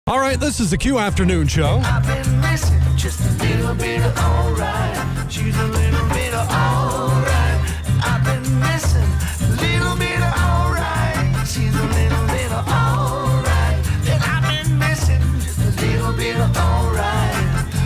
All right, this is the Q Afternoon Show. I've been missing just a little bit of alright. She's a little bit of alright. I've been missing a little bit of alright. She's a little bit of alright. And I've been missing just a little bit of alright.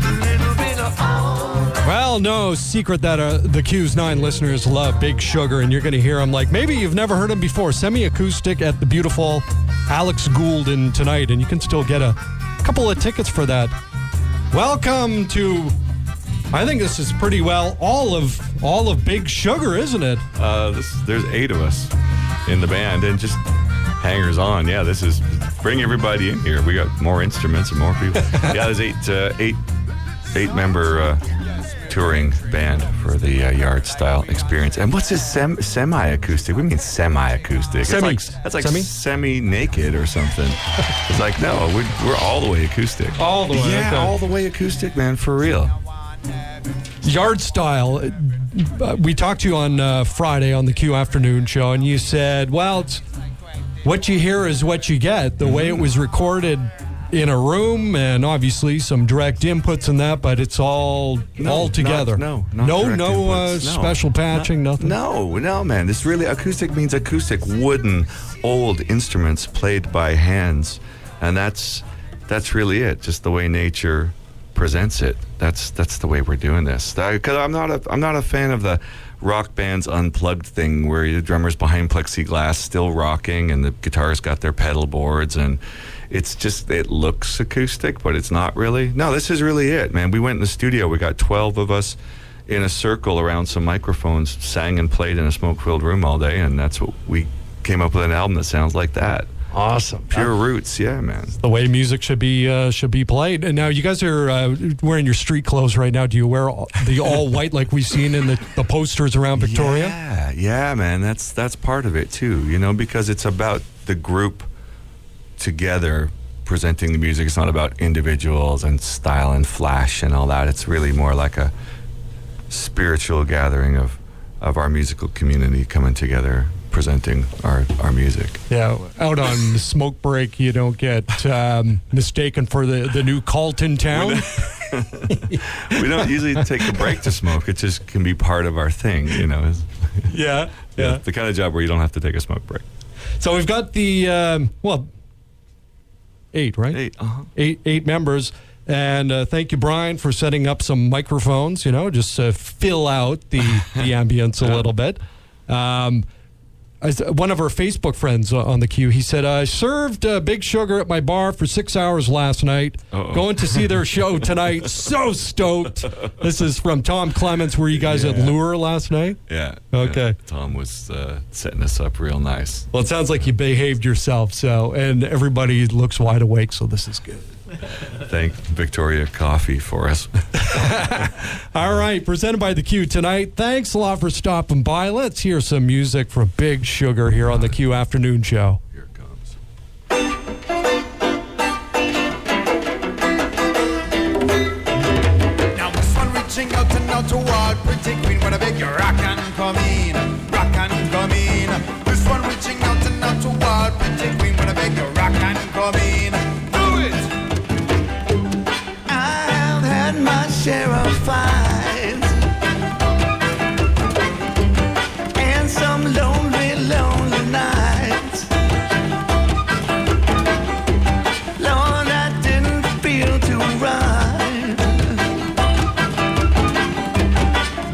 A little bit of alright. Well, no secret that the Q's 9 listeners love Big Sugar, and you're going to hear him like maybe you've never heard him before. Semi-acoustic at the beautiful Alix Goolden tonight, and you can still get a couple of tickets for that. Welcome to, I think this is pretty well all of Big Sugar, isn't it? There's 8 of us in the band, and just hangers on. Yeah, this is bring everybody in here. We got more instruments and more people. Yeah, there's eight member touring band for the yard style experience. And what's this semi-acoustic? We mean semi-acoustic. That's like semi-naked or something. It's like, no, we're all the way acoustic. All the way. Yeah, okay. all the way acoustic, man, for real. Yard style. We talked to you on Friday on the Q Afternoon Show, and you said, well, it's what you hear is what you get. The way it was recorded in a room, and obviously some direct inputs in that, but it's all together. No special patching, nothing. No, man. This really acoustic means acoustic, wooden, old instruments played by hands, and that's really it. Just the way nature presents it. That's the way we're doing this. Because I'm not a fan of the rock band's unplugged thing where the drummer's behind plexiglass still rocking and the guitars got their pedal boards, and it looks acoustic, but it's not really. No, this is really it, man. We went in the studio. We got 12 of us in a circle around some microphones, sang and played in a smoke-filled room all day, and that's what we came up with, an album that sounds like that. Awesome. Pure roots, yeah, man. The way music should be played. And now you guys are wearing your street clothes right now. Do you wear the all white like we've seen in the posters around Victoria? Yeah, man. That's part of it too, because it's about the group together presenting the music. It's not about individuals and style and flash and all that. It's really more like a spiritual gathering of our musical community coming together, presenting our music. Yeah, out on the smoke break, you don't get mistaken for the new Carlton town. We don't usually take a break to smoke. It just can be part of our thing, Yeah. The kind of job where you don't have to take a smoke break. So we've got the 8, right? 8, eight members. And thank you, Brian, for setting up some microphones, just to fill out the ambience a little bit. One of our Facebook friends on the Q, he said, I served Big Sugar at my bar for 6 hours last night. Uh-oh. Going to see their show tonight. So stoked. This is from Tom Clements. Were you guys at Lure last night? Yeah. Okay. Yeah. Tom was setting us up real nice. Well, it sounds like you behaved yourself, and everybody looks wide awake, so this is good. Thank Victoria Coffee for us. All right, presented by the Q tonight. Thanks a lot for stopping by. Let's hear some music from Big Sugar here on the Q Afternoon Show. Here it comes. Now this one reaching out and out toward pretty queen with a big rock and come in. This one reaching out and out toward pretty queen with a big rock and come in. Do it! I've had my share of fights and some lonely nights. Lord, I didn't feel too right.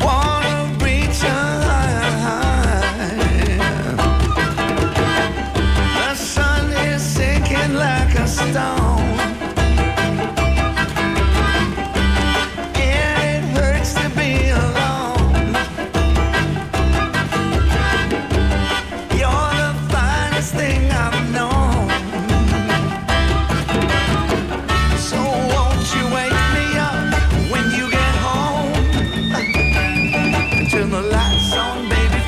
Wanna reach high. The sun is sinking like a stone. Turn the lights on, baby,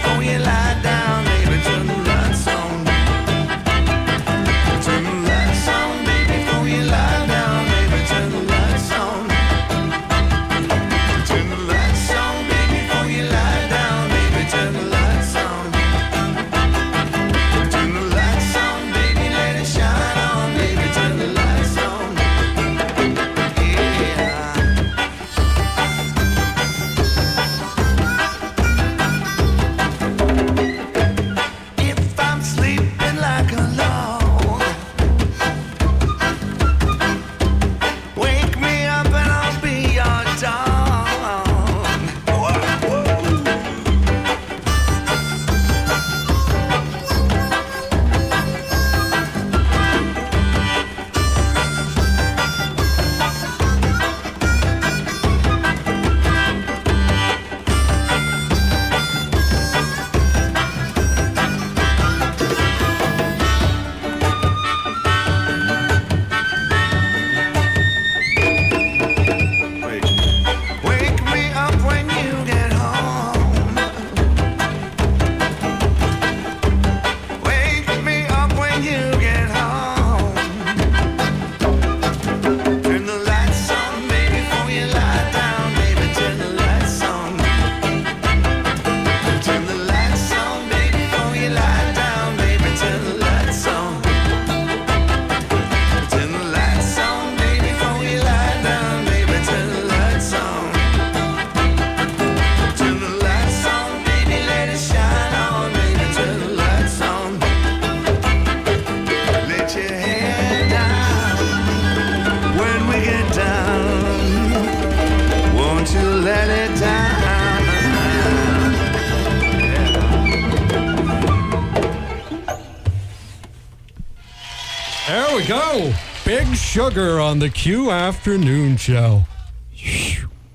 go. Big Sugar on the Q Afternoon Show.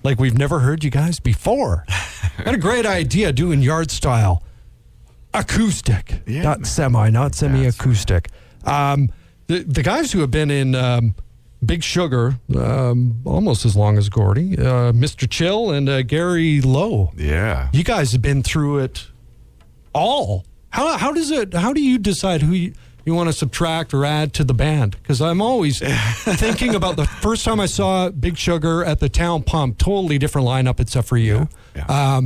Like we've never heard you guys before. Got a great idea doing yard style. Acoustic. Yeah, not semi-acoustic. The guys who have been in Big Sugar almost as long as Gordy, Mr. Chill and Gary Lowe. Yeah. You guys have been through it all. How do you decide who you want to subtract or add to the band? Because I'm always thinking about the first time I saw Big Sugar at the Town Pump, totally different lineup except for you. Yeah.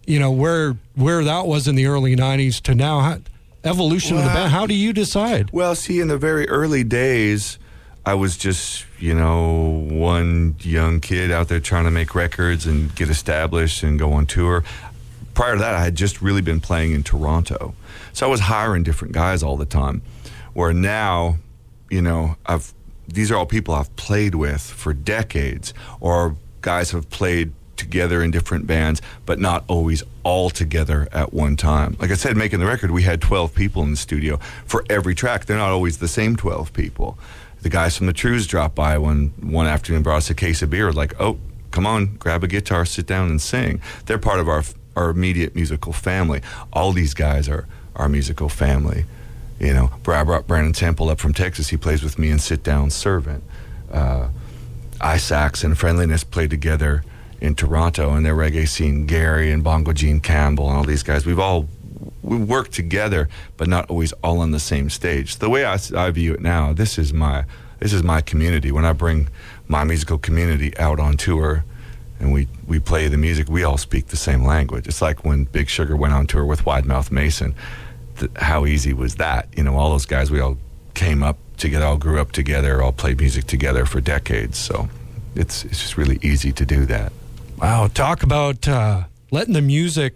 Where that was in the early 90s to now, evolution of the band. How do you decide? Well, see, in the very early days, I was just, one young kid out there trying to make records and get established and go on tour. Prior to that, I had just really been playing in Toronto. So I was hiring different guys all the time. Where now, these are all people I've played with for decades, or guys have played together in different bands, but not always all together at one time. Like I said, making the record, we had 12 people in the studio for every track. They're not always the same 12 people. The guys from the Trues dropped by one afternoon, brought us a case of beer, like, oh, come on, grab a guitar, sit down and sing. They're part of our immediate musical family. All these guys are our musical family. I brought Brandon Temple up from Texas. He plays with me in Sit Down Servant. Isaac's and Friendliness played together in Toronto in their reggae scene. Gary and Bongo Gene Campbell and all these guys. We work together, but not always all on the same stage. The way I view it now, this is my community. When I bring my musical community out on tour and we play the music, we all speak the same language. It's like when Big Sugar went on tour with Wide Mouth Mason. How easy was that? All those guys, we all came up together, all grew up together, all played music together for decades. So it's just really easy to do that. Wow, talk about letting the music,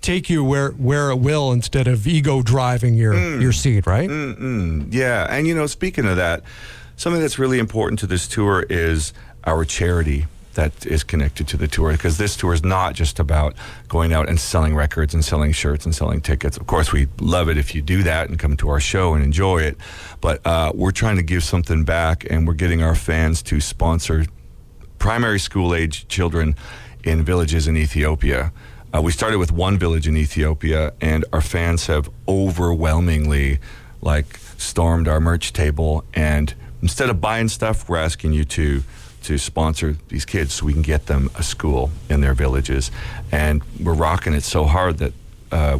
take you where it will instead of ego driving your seat, right? Yeah, and speaking of that, something that's really important to this tour is our charity that is connected to the tour, because this tour is not just about going out and selling records and selling shirts and selling tickets. Of course, we love it if you do that and come to our show and enjoy it, but we're trying to give something back, and we're getting our fans to sponsor primary school age children in villages in Ethiopia. We started with one village in Ethiopia, and our fans have overwhelmingly stormed our merch table, and instead of buying stuff, we're asking you to sponsor these kids so we can get them a school in their villages. And we're rocking it so hard that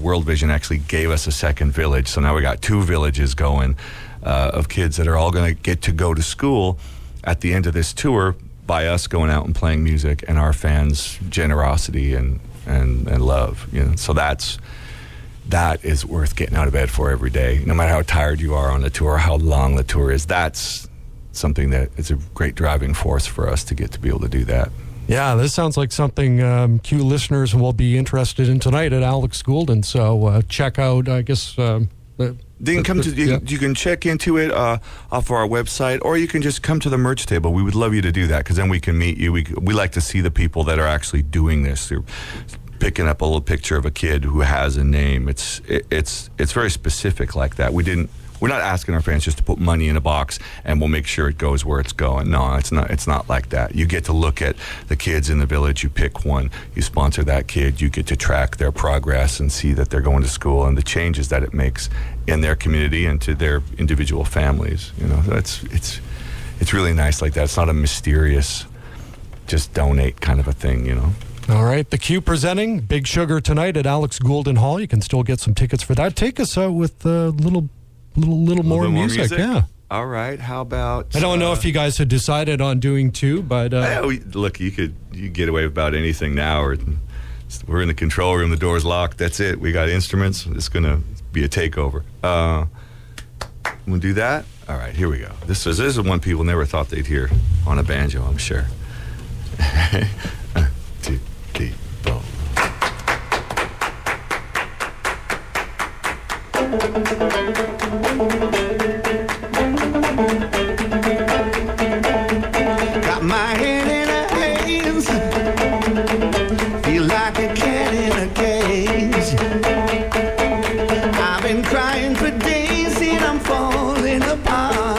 World Vision actually gave us a second village. So now we got 2 villages going of kids that are all going to get to go to school at the end of this tour by us going out and playing music and our fans' generosity and love. So that is worth getting out of bed for every day. No matter how tired you are on the tour, how long the tour is, that's something that is a great driving force for us to get to be able to do that. Yeah, this sounds like something Q listeners will be interested in tonight at Alix Goolden. So check out, I guess. They can come to you can check into it off of our website, or you can just come to the merch table. We would love you to do that, because then we can meet you. We like to see the people that are actually doing this. They're picking up a little picture of a kid who has a name. It's very specific like that. We're not asking our fans just to put money in a box and we'll make sure it goes where it's going. No, it's not like that. You get to look at the kids in the village. You pick one, you sponsor that kid, you get to track their progress and see that they're going to school and the changes that it makes in their community and to their individual families. It's really nice like that. It's not a mysterious just donate kind of a thing, All right, the Q presenting Big Sugar tonight at Alix Goolden Hall. You can still get some tickets for that. Take us out with a little more music. Yeah. All right. How about? I don't know if you guys had decided on doing 2, but look, you get away with about anything now. We're in the control room. The door's locked. That's it. We got instruments. It's gonna be a takeover. We'll do that. All right. Here we go. This is one people never thought they'd hear on a banjo, I'm sure. 1, 2, 3, 4. Got my head in her hands, feel like a cat in a cage. I've been crying for days and I'm falling apart.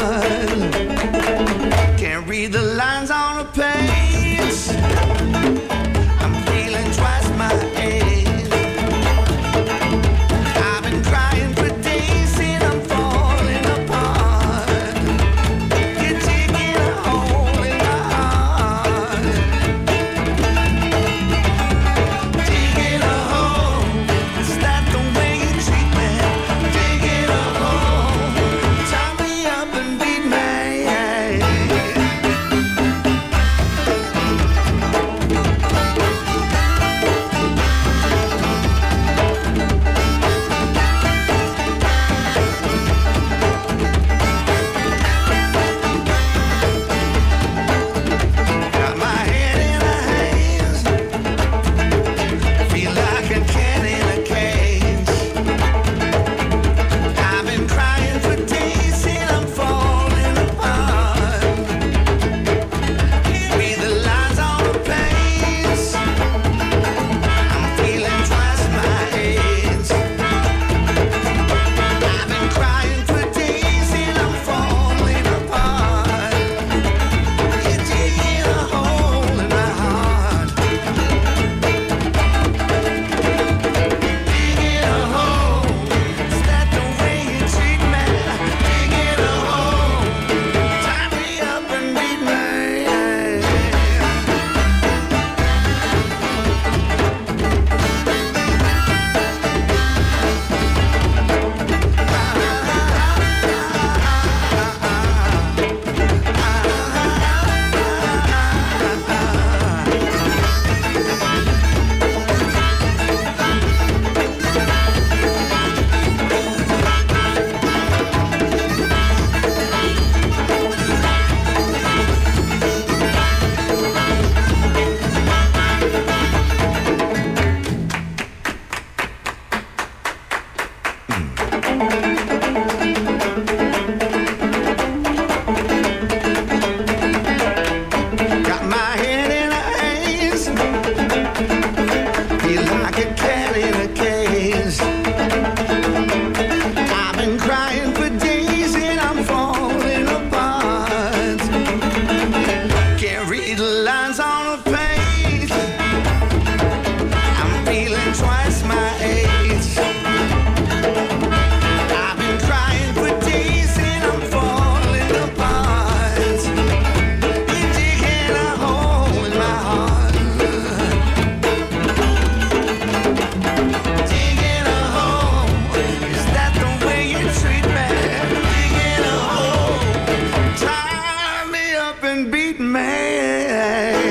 and beaten man.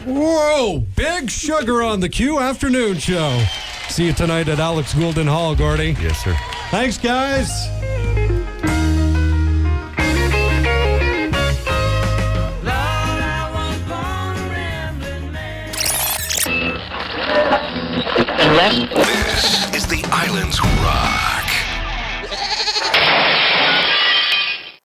Whoa! Big Sugar on the Q Afternoon Show. See you tonight at Alix Goolden Hall, Gordy. Yes, sir. Thanks, guys. This is the Island's Rock.